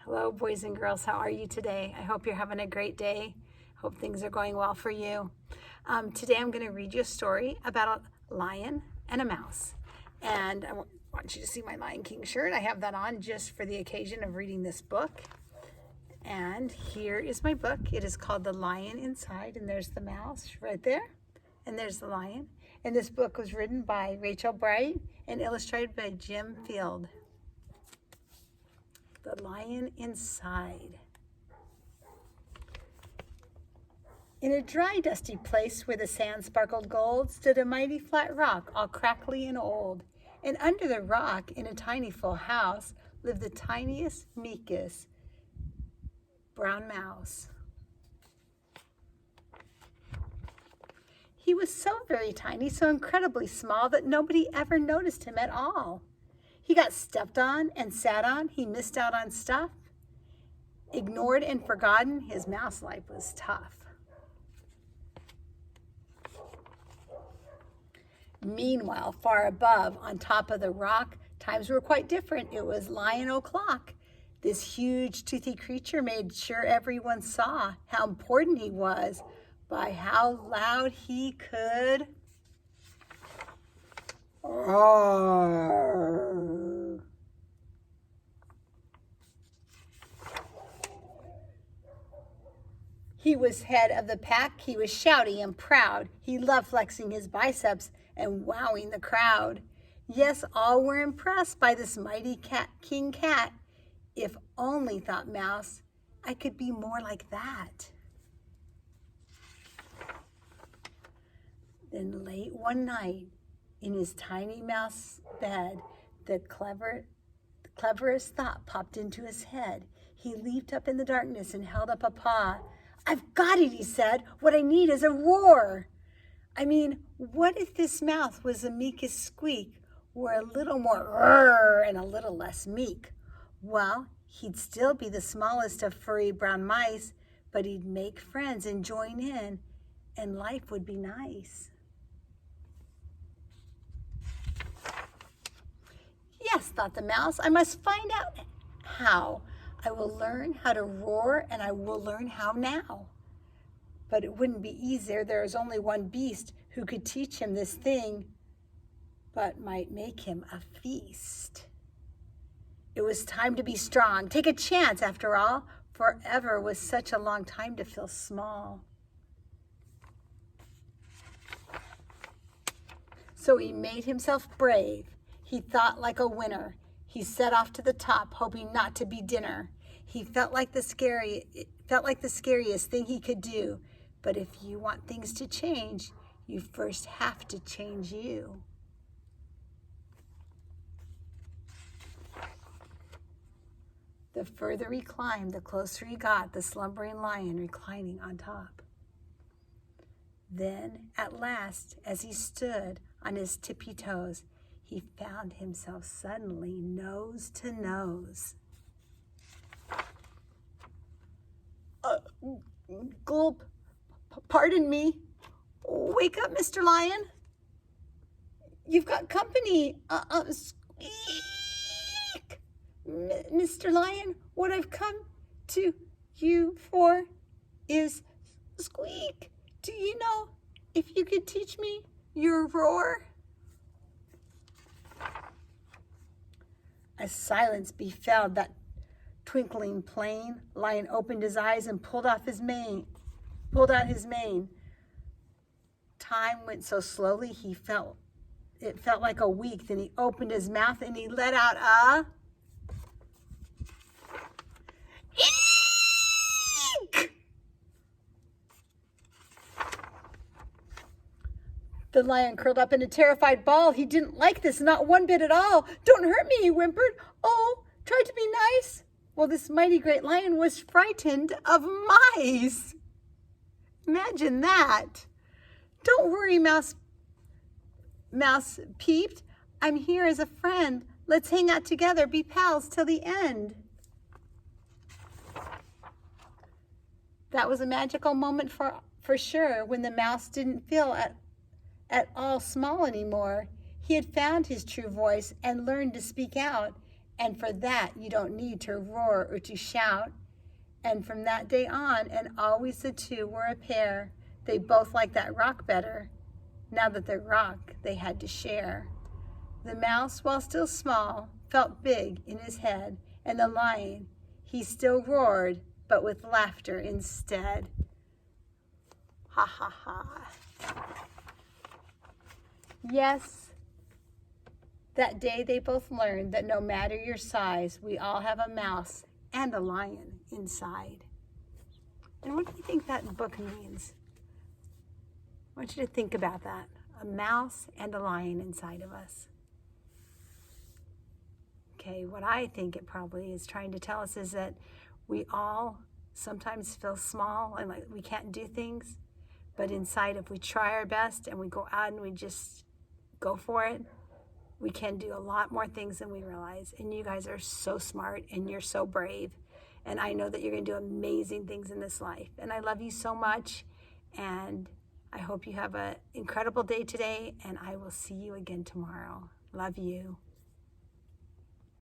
Hello, boys and girls. How are you today? I hope you're having a great day. Hope things are going well for you. Today I'm going to read you a story about a lion and a mouse. And I want you to see my Lion King shirt. I have that on just for the occasion of reading this book. And here is my book. It is called The Lion Inside, and there's the mouse right there, and there's the lion. And this book was written by Rachel Bright and illustrated by Jim Field. The Lion Inside. In a dry, dusty place where the sand sparkled gold stood a mighty flat rock, all crackly and old. And under the rock, in a tiny full house, lived the tiniest, meekest brown mouse. He was so very tiny, so incredibly small, that nobody ever noticed him at all. He got stepped on and sat on. He missed out on stuff. Ignored and forgotten, his mouse life was tough. Meanwhile, far above, on top of the rock, times were quite different. It was Lion O'Clock. This huge, toothy creature made sure everyone saw how important he was by how loud he could roar. He was head of the pack. He was shouty and proud. He loved flexing his biceps and wowing the crowd. Yes, all were impressed by this mighty King Cat. If only, thought Mouse, I could be more like that. Then late one night, in his tiny mouse bed, the cleverest thought popped into his head. He leaped up in the darkness and held up a paw. I've got it, he said. What I need is a roar. I mean, what if this mouth was the meekest squeak, or a little more roar and a little less meek? Well, he'd still be the smallest of furry brown mice, but he'd make friends and join in, and life would be nice. Yes, thought the mouse, I must find out how. I will learn how to roar, and I will learn how now. But it wouldn't be easier. There is only one beast who could teach him this thing, but might make him a feast. It was time to be strong. Take a chance, after all. Forever was such a long time to feel small. So he made himself brave. He thought like a winner. He set off to the top, hoping not to be dinner. He felt like the scariest thing he could do. But if you want things to change, you first have to change you. The further he climbed, the closer he got the slumbering lion reclining on top. Then, at last, as he stood on his tippy toes, he found himself suddenly nose to nose. Gulp, pardon me. Wake up, Mr. Lion. You've got company. Squeak. Mr. Lion, what I've come to you for is squeak. Do you know if you could teach me your roar? A silence befell that twinkling plain. Lion opened his eyes and pulled out his mane. Time went so slowly it felt like a week. Then he opened his mouth and he let out a eek! The lion curled up in a terrified ball. He didn't like this, not one bit at all. Don't hurt me, he whimpered. Oh, try to be nice. Well, this mighty great lion was frightened of mice. Imagine that. Don't worry, Mouse peeped. I'm here as a friend. Let's hang out together, be pals till the end. That was a magical moment for sure, when the mouse didn't feel at all small anymore. He had found his true voice and learned to speak out, And for that, you don't need to roar or to shout. And from that day on, and always the two were a pair. They both liked that rock better. Now that the rock they had to share. The mouse, while still small, felt big in his head, and the lion, he still roared, but with laughter instead. Ha ha ha. Yes, that day they both learned that no matter your size, we all have a mouse and a lion inside. And what do you think that book means? I want you to think about that. A mouse and a lion inside of us. Okay, what I think it probably is trying to tell us is that we all sometimes feel small and like we can't do things, but inside, if we try our best and we go out and we just go for it, we can do a lot more things than we realize. And you guys are so smart and you're so brave. And I know that you're going to do amazing things in this life. And I love you so much. And I hope you have an incredible day today. And I will see you again tomorrow. Love you.